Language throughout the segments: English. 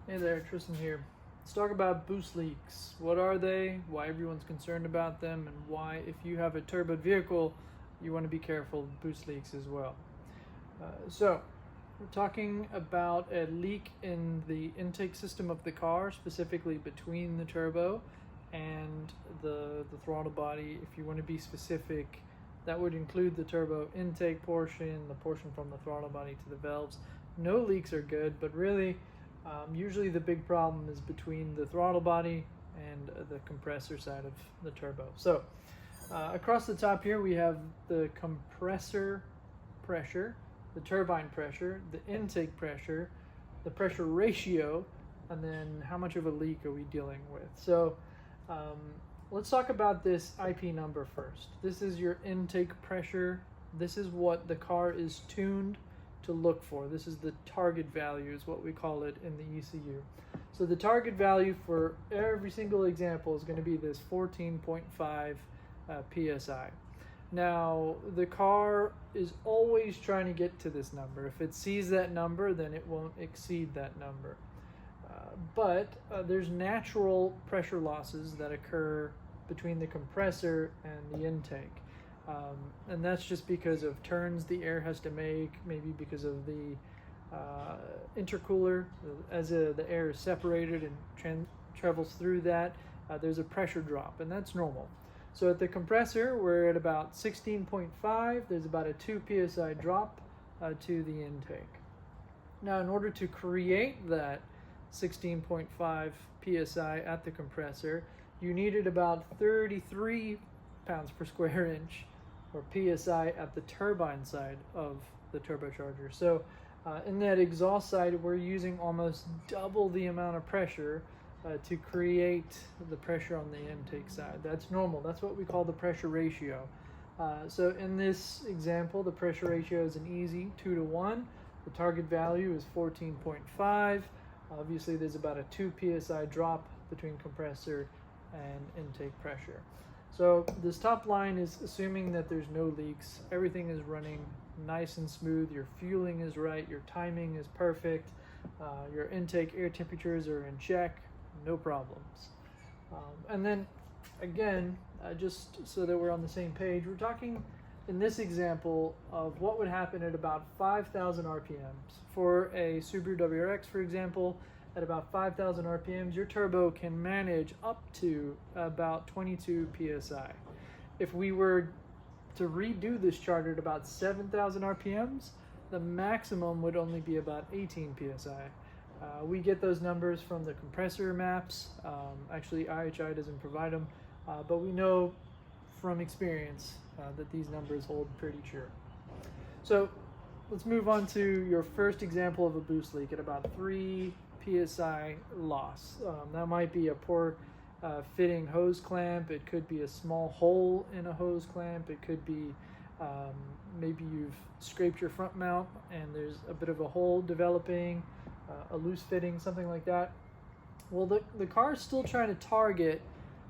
Hey there, Tristan here. Let's talk about boost leaks. What are they, why everyone's concerned about them, and why, if you have a turboed vehicle, you want to be careful of boost leaks as well. So, we're talking about a leak in the intake system of the car, specifically between the turbo and the throttle body. If you want to be specific, that would include the turbo intake portion, the portion from the throttle body to the valves. No leaks are good, but really, usually the big problem is between the throttle body and the compressor side of the turbo. So across the top here we have the compressor pressure, the turbine pressure, the intake pressure, the pressure ratio, and then how much of a leak are we dealing with. So let's talk about this IP number first. This is your intake pressure. This is what the car is tuned to look for. This is the target value, is what we call it in the ECU. So the target value for every single example is going to be this 14.5 psi. Now the car is always trying to get to this number. If it sees that number, then it won't exceed that number. But there's natural pressure losses that occur between the compressor and the intake. And that's just because of turns the air has to make, maybe because of the intercooler. As the air is separated and travels through that, there's a pressure drop, and that's normal. So at the compressor, we're at about 16.5. There's about a 2 psi drop to the intake. Now, in order to create that 16.5 psi at the compressor, you needed about 33 pounds per square inch, or psi, at the turbine side of the turbocharger. So in that exhaust side, we're using almost double the amount of pressure to create the pressure on the intake side. That's normal. That's what we call the pressure ratio. So in this example, the pressure ratio is an easy 2-to-1. The target value is 14.5. Obviously, there's about a 2 psi drop between compressor and intake pressure. So this top line is assuming that there's no leaks. Everything is running nice and smooth. Your fueling is right. Your timing is perfect. Your intake air temperatures are in check. No problems. And then, again, just so that we're on the same page, we're talking in this example of what would happen at about 5,000 RPMs. For a Subaru WRX, for example, at about 5,000 RPMs, your turbo can manage up to about 22 psi. If we were to redo this chart at about 7,000 RPMs, the maximum would only be about 18 psi. We get those numbers from the compressor maps. Actually, IHI doesn't provide them, but we know from experience that these numbers hold pretty true. So let's move on to your first example of a boost leak at about 3 psi loss. That might be a poor fitting hose clamp. It could be a small hole in a hose clamp. It could be maybe you've scraped your front mount and there's a bit of a hole developing, a loose fitting, something like that. Well, the car is still trying to target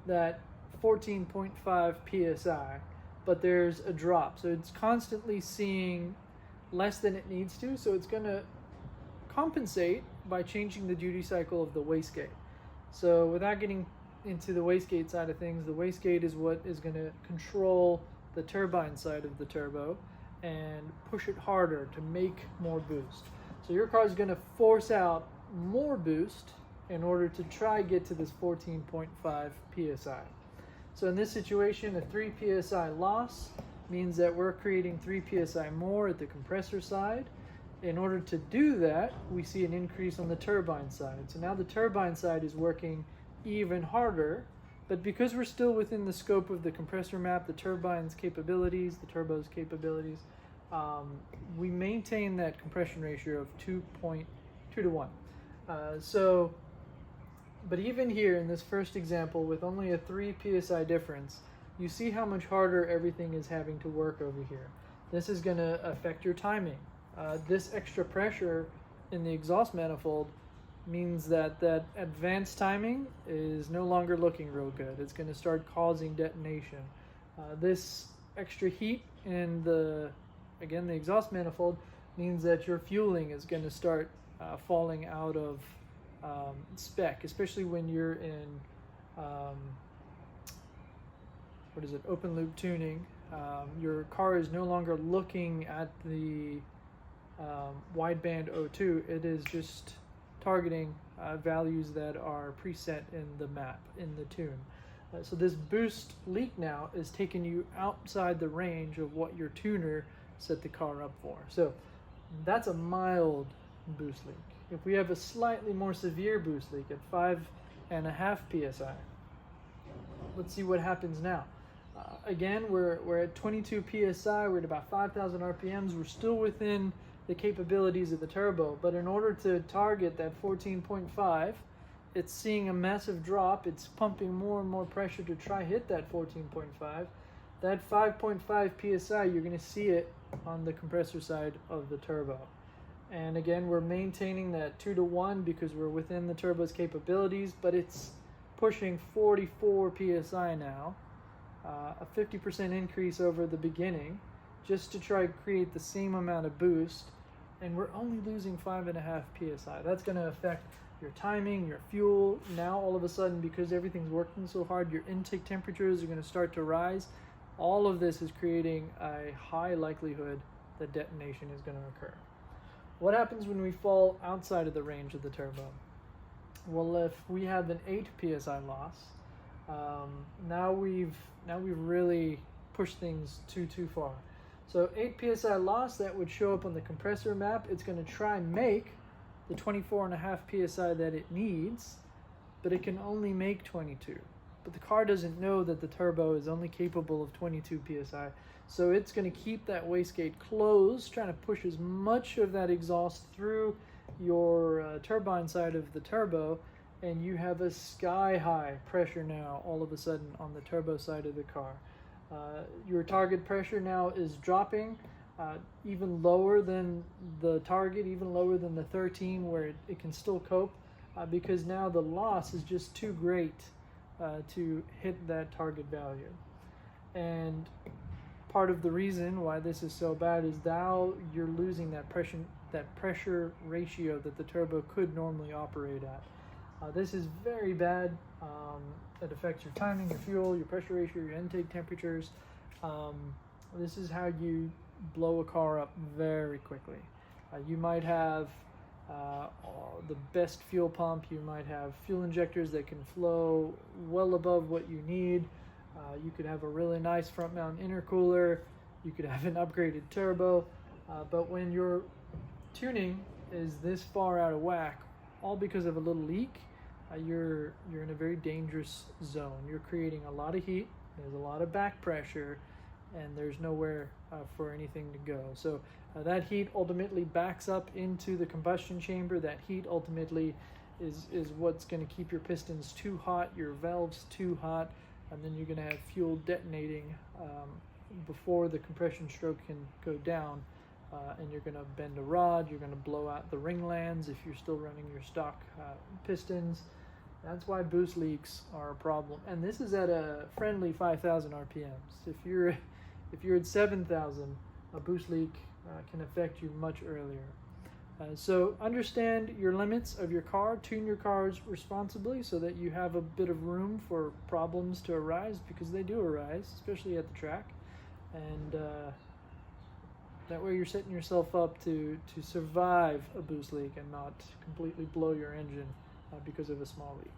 that 14.5 psi, but there's a drop. So it's constantly seeing less than it needs to, so it's going to compensate by changing the duty cycle of the wastegate. So without getting into the wastegate side of things, the wastegate is what is going to control the turbine side of the turbo and push it harder to make more boost. So your car is going to force out more boost in order to try get to this 14.5 psi. So in this situation, a 3 psi loss means that we're creating 3 psi more at the compressor side. In order to do that, we see an increase on the turbine side. So now the turbine side is working even harder, but because we're still within the scope of the compressor map, the turbine's capabilities, the turbo's capabilities, we maintain that compression ratio of 2.2-to-1. But even here in this first example, with only a 3 psi difference, you see how much harder everything is having to work over here. This is going to affect your timing. This extra pressure in the exhaust manifold means that that advanced timing is no longer looking real good. It's going to start causing detonation. This extra heat in the exhaust manifold means that your fueling is going to start falling out of spec, especially when you're in open loop tuning. Your car is no longer looking at the wideband O2. It is just targeting values that are preset in the map, in the tune. So this boost leak now is taking you outside the range of what your tuner set the car up for. So that's a mild boost leak. If we have a slightly more severe boost leak at 5.5 psi, let's see what happens now. Again, we're at 22 psi, we're at about 5,000 RPMs. We're still within the capabilities of the turbo, but in order to target that 14.5, it's seeing a massive drop. It's pumping more and more pressure to try hit that 14.5. That 5.5 psi, you're going to see it on the compressor side of the turbo. And again, we're maintaining that 2-to-1 because we're within the turbo's capabilities, but it's pushing 44 psi now, a 50% increase over the beginning, just to try to create the same amount of boost, and we're only losing 5.5 psi. That's going to affect your timing, your fuel. Now all of a sudden, because everything's working so hard, your intake temperatures are going to start to rise. All of this is creating a high likelihood that detonation is going to occur. What happens when we fall outside of the range of the turbo? Well, if we have an 8 psi loss, now we've really pushed things too far. So 8 psi loss, that would show up on the compressor map. It's going to try and make the 24.5 psi that it needs, but it can only make 22. But the car doesn't know that the turbo is only capable of 22 psi. So it's going to keep that wastegate closed, trying to push as much of that exhaust through your turbine side of the turbo, and you have a sky-high pressure now all of a sudden on the turbo side of the car. Your target pressure now is dropping even lower than the target, even lower than the 13 where it can still cope, because now the loss is just too great to hit that target value. And part of the reason why this is so bad is now you're losing that pressure ratio that the turbo could normally operate at. This is very bad. It affects your timing, your fuel, your pressure ratio, your intake temperatures. This is how you blow a car up very quickly. You might have the best fuel pump. You might have fuel injectors that can flow well above what you need. You could have a really nice front mount intercooler. You could have an upgraded turbo. But when your tuning is this far out of whack, all because of a little leak, you're in a very dangerous zone. You're creating a lot of heat, there's a lot of back pressure, and there's nowhere for anything to go. So that heat ultimately backs up into the combustion chamber. That heat ultimately is what's going to keep your pistons too hot, your valves too hot, and then you're going to have fuel detonating before the compression stroke can go down, and you're going to bend a rod, you're going to blow out the ring lands if you're still running your stock pistons. That's why boost leaks are a problem. And this is at a friendly 5,000 RPMs. If you're at 7,000, a boost leak can affect you much earlier. So understand your limits of your car, tune your cars responsibly so that you have a bit of room for problems to arise, because they do arise, especially at the track. And that way you're setting yourself up to survive a boost leak and not completely blow your engine because of a small leak.